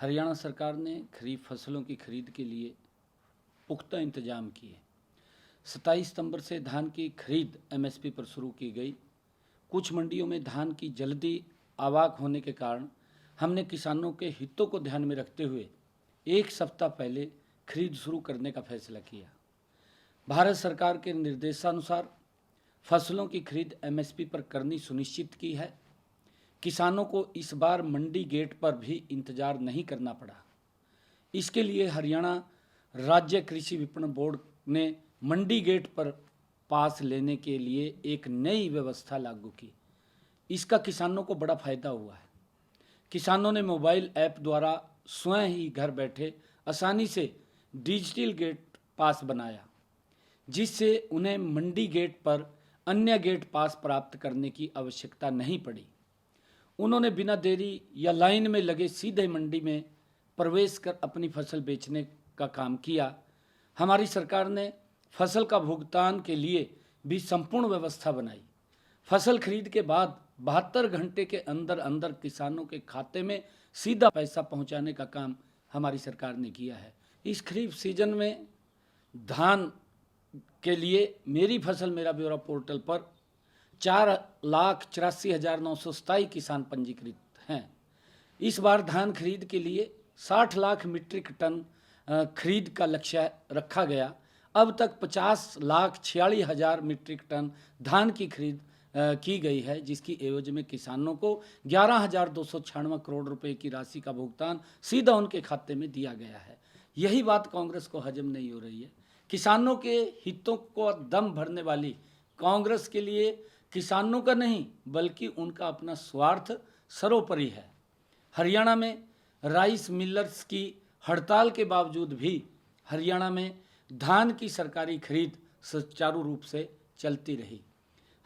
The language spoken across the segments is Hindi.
हरियाणा सरकार ने खरीफ फसलों की खरीद के लिए पुख्ता इंतजाम किए। 27 सितंबर से धान की खरीद एमएसपी पर शुरू की गई। कुछ मंडियों में धान की जल्दी आवाक होने के कारण हमने किसानों के हितों को ध्यान में रखते हुए एक सप्ताह पहले खरीद शुरू करने का फैसला किया। भारत सरकार के निर्देशानुसार फसलों की खरीद एमएसपी पर करनी सुनिश्चित की है। किसानों को इस बार मंडी गेट पर भी इंतजार नहीं करना पड़ा। इसके लिए हरियाणा राज्य कृषि विपणन बोर्ड ने मंडी गेट पर पास लेने के लिए एक नई व्यवस्था लागू की। इसका किसानों को बड़ा फायदा हुआ है। किसानों ने मोबाइल ऐप द्वारा स्वयं ही घर बैठे आसानी से डिजिटल गेट पास बनाया, जिससे उन्हें मंडी गेट पर अन्य गेट पास प्राप्त करने की आवश्यकता नहीं पड़ी। उन्होंने बिना देरी या लाइन में लगे सीधे मंडी में प्रवेश कर अपनी फसल बेचने का काम किया। हमारी सरकार ने फसल का भुगतान के लिए भी संपूर्ण व्यवस्था बनाई। फसल खरीद के बाद 72 घंटे के अंदर अंदर किसानों के खाते में सीधा पैसा पहुंचाने का काम हमारी सरकार ने किया है। इस खरीफ सीजन में धान के लिए मेरी फसल मेरा ब्यौरा पोर्टल पर 4,84,927 किसान पंजीकृत हैं। इस बार धान खरीद के लिए 60 लाख मीट्रिक टन खरीद का लक्ष्य रखा गया। अब तक 50,46,000 मीट्रिक टन धान की खरीद की गई है, जिसकी एवज में किसानों को 11,296 करोड़ रुपए की राशि का भुगतान सीधा उनके खाते में दिया गया है। यही बात कांग्रेस को हजम नहीं हो रही है। किसानों के हितों को दम भरने वाली कांग्रेस के लिए किसानों का नहीं बल्कि उनका अपना स्वार्थ सर्वोपरि है। हरियाणा में राइस मिलर्स की हड़ताल के बावजूद भी हरियाणा में धान की सरकारी खरीद सुचारू रूप से चलती रही।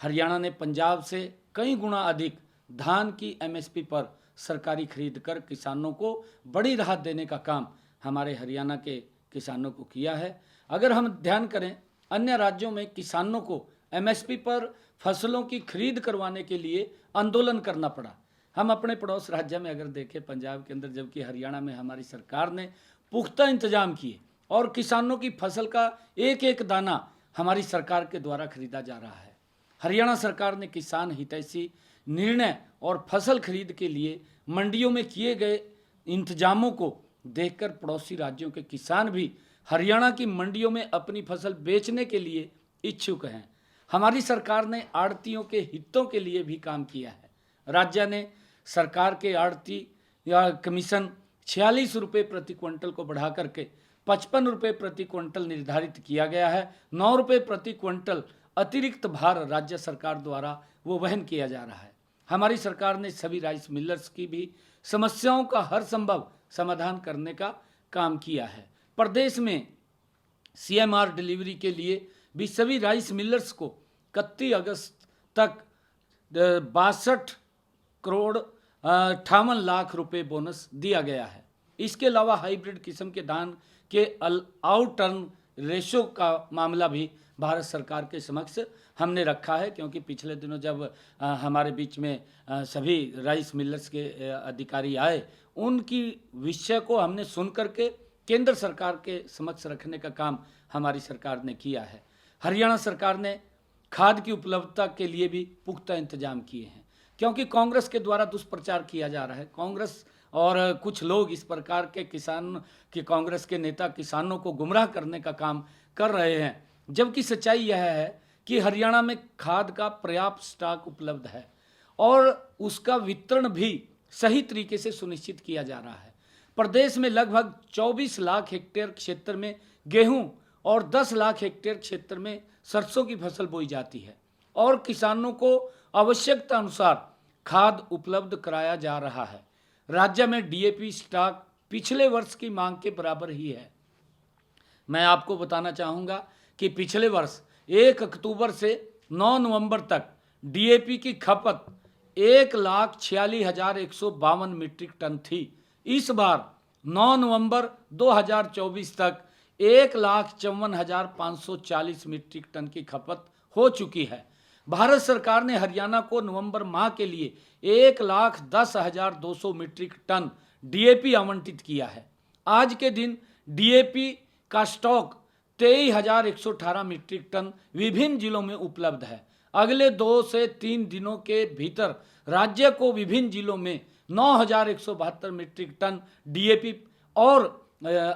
हरियाणा ने पंजाब से कई गुना अधिक धान की एमएसपी पर सरकारी खरीद कर किसानों को बड़ी राहत देने का काम हमारे हरियाणा के किसानों को किया है। अगर हम ध्यान करें, अन्य राज्यों में किसानों को एमएसपी पर फसलों की खरीद करवाने के लिए आंदोलन करना पड़ा। हम अपने पड़ोस राज्य में अगर देखें, पंजाब के अंदर, जबकि हरियाणा में हमारी सरकार ने पुख्ता इंतजाम किए और किसानों की फसल का एक एक दाना हमारी सरकार के द्वारा खरीदा जा रहा है। हरियाणा सरकार ने किसान हितैषी निर्णय और फसल खरीद के लिए मंडियों में किए गए इंतजामों को देखकर पड़ोसी राज्यों के किसान भी हरियाणा की मंडियों में अपनी फसल बेचने के लिए इच्छुक हैं। हमारी सरकार ने आड़तियों के हितों के लिए भी काम किया है। राज्य ने सरकार के आड़ती या कमीशन 46 रुपये प्रति क्विंटल को बढ़ा करके 55 रुपये प्रति क्विंटल निर्धारित किया गया है। 9 रुपये प्रति क्विंटल अतिरिक्त भार राज्य सरकार द्वारा वो वहन किया जा रहा है। हमारी सरकार ने सभी राइस मिलर्स की भी समस्याओं का हर संभव समाधान करने का काम किया है। प्रदेश में सीएमआर डिलीवरी के लिए भी सभी राइस मिलर्स को 31 अगस्त तक 62 करोड़ 58 लाख रुपए बोनस दिया गया है। इसके अलावा हाइब्रिड किस्म के धान के आउट टर्न रेशो का मामला भी भारत सरकार के समक्ष हमने रखा है, क्योंकि पिछले दिनों जब हमारे बीच में सभी राइस मिलर्स के अधिकारी आए, उनकी विषय को हमने सुन करके केंद्र सरकार के समक्ष रखने का काम हमारी सरकार ने किया है। हरियाणा सरकार ने खाद की उपलब्धता के लिए भी पुख्ता इंतजाम किए हैं, क्योंकि कांग्रेस के द्वारा दुष्प्रचार किया जा रहा है। कांग्रेस और कुछ लोग इस प्रकार के कांग्रेस के नेता किसानों को गुमराह करने का काम कर रहे हैं, जबकि सच्चाई यह है कि हरियाणा में खाद का पर्याप्त स्टॉक उपलब्ध है और उसका वितरण भी सही तरीके से सुनिश्चित किया जा रहा है। प्रदेश में लगभग 24 लाख हेक्टेयर क्षेत्र में गेहूं और 10 लाख हेक्टेयर क्षेत्र में सरसों की फसल बोई जाती है और किसानों को आवश्यकता अनुसार खाद उपलब्ध कराया जा रहा है। राज्य में डीएपी स्टॉक पिछले वर्ष की मांग के बराबर ही है। मैं आपको बताना चाहूँगा कि पिछले वर्ष 1 अक्टूबर से 9 नवंबर तक डीएपी की खपत 1,46,152 मीट्रिक टन थी। इस बार 9 नवंबर 2024 तक 1,54,540 मीट्रिक टन की खपत हो चुकी है। भारत सरकार ने हरियाणा को नवंबर माह के लिए 1,10,200 मीट्रिक टन डीएपी आवंटित किया है। आज के दिन डीएपी का स्टॉक 23,118 मीट्रिक टन विभिन्न जिलों में उपलब्ध है। अगले 2 से 3 दिनों के भीतर राज्य को विभिन्न जिलों में 9,172 मीट्रिक टन डीएपी और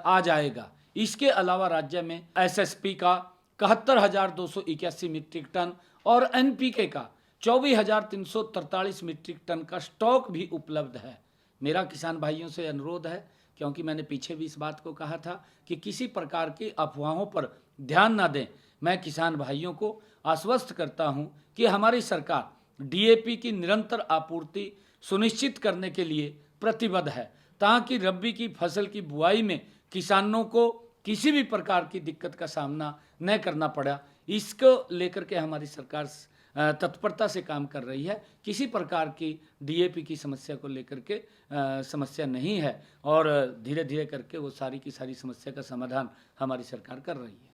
आ जाएगा। इसके अलावा राज्य में एसएसपी का 71,281 मीट्रिक टन और एनपीके का 24,343 मीट्रिक टन का स्टॉक भी उपलब्ध है। मेरा किसान भाइयों से अनुरोध है, क्योंकि मैंने पीछे भी इस बात को कहा था कि किसी प्रकार की अफवाहों पर ध्यान ना दें। मैं किसान भाइयों को आश्वस्त करता हूं कि हमारी सरकार डीएपी की निरंतर आपूर्ति सुनिश्चित करने के लिए प्रतिबद्ध है, ताकि रबी की फसल की बुआई में किसानों को किसी भी प्रकार की दिक्कत का सामना न करना पड़ा। इसको लेकर के हमारी सरकार तत्परता से काम कर रही है। किसी प्रकार की डीएपी की समस्या को लेकर के समस्या नहीं है और धीरे धीरे करके वो सारी की सारी समस्या का समाधान हमारी सरकार कर रही है।